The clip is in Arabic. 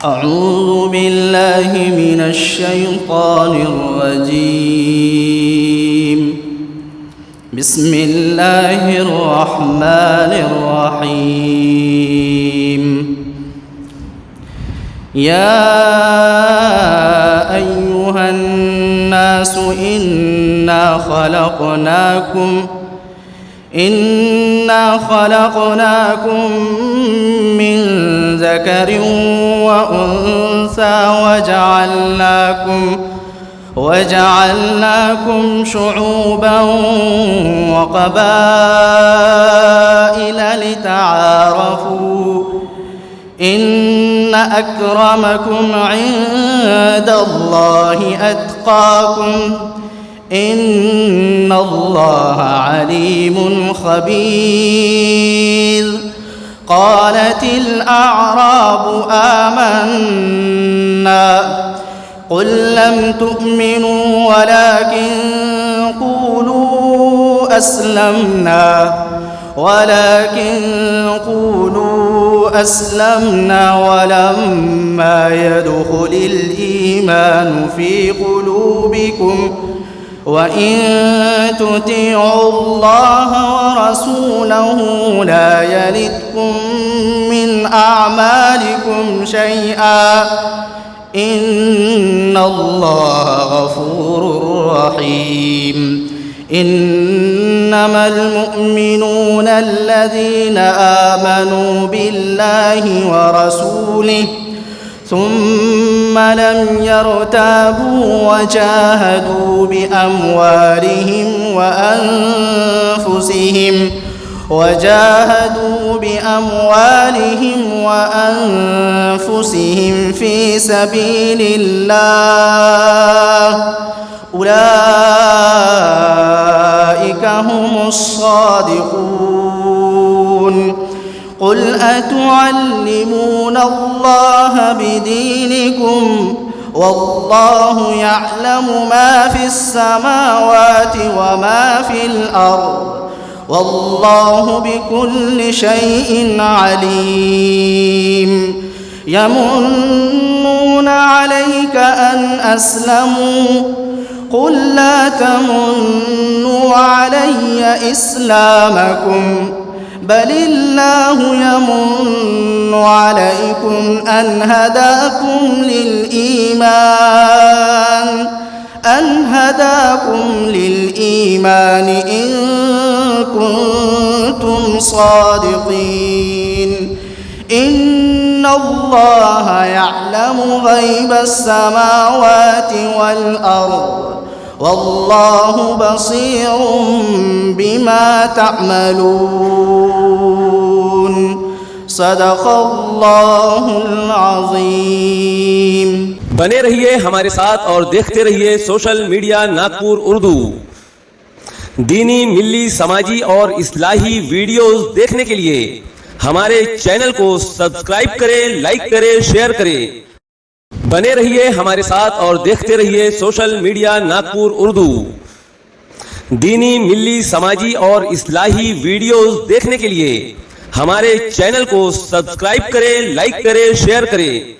أعوذ بالله من الشيطان الرجيم. بسم الله الرحمن الرحيم. يا أيها الناس إنا خلقناكم من ذكر وأنثى وجعلناكم شعوبا وقبائل لتعارفوا إن أكرمكم عند الله أتقاكم إن الله عليم خبير. قالت الأعراب آمنا قل لم تؤمنوا ولكن قولوا أسلمنا ولما يدخل الإيمان في قلوبكم وإن تطيعوا الله ورسوله لا يلتكم من أعمالكم شيئا إن الله غفور رحيم. إنما المؤمنون الذين آمنوا بالله ورسوله ثم لم يرتابوا وجاهدوا بأموالهم وأنفسهم في سبيل الله أولئك هم الصادقون. قل أتعلمون الله بدينكم والله يعلم ما في السماوات وما في الأرض والله بكل شيء عليم. يمنون عليك أن أسلموا قل لا تمنوا علي إسلامكم بل الله يمن عليكم أن هداكم للإيمان إن كنتم صادقين. إن الله يعلم غيب السماوات والأرض والله بصير بما تعملون. صدق الله العظीम। बने रहिए हमारे साथ और देखते रहिए सोशल मीडिया नागपुर उर्दू। दीनी, मिल्ली, समाजी और इस्लाही वीडियोस देखने के लिए हमारे चैनल को सब्सक्राइब करें, लाइक करें, शेयर करें। बने रहिए हमारे साथ और देखते रहिए सोशल मीडिया नागपुर उर्दू। दीनी, मिल्ली, समाजी और इस्लाही वीडियोस देखने के लिए हमारे चैनल को सब्सक्राइब करें, लाइक करें, शेयर करें।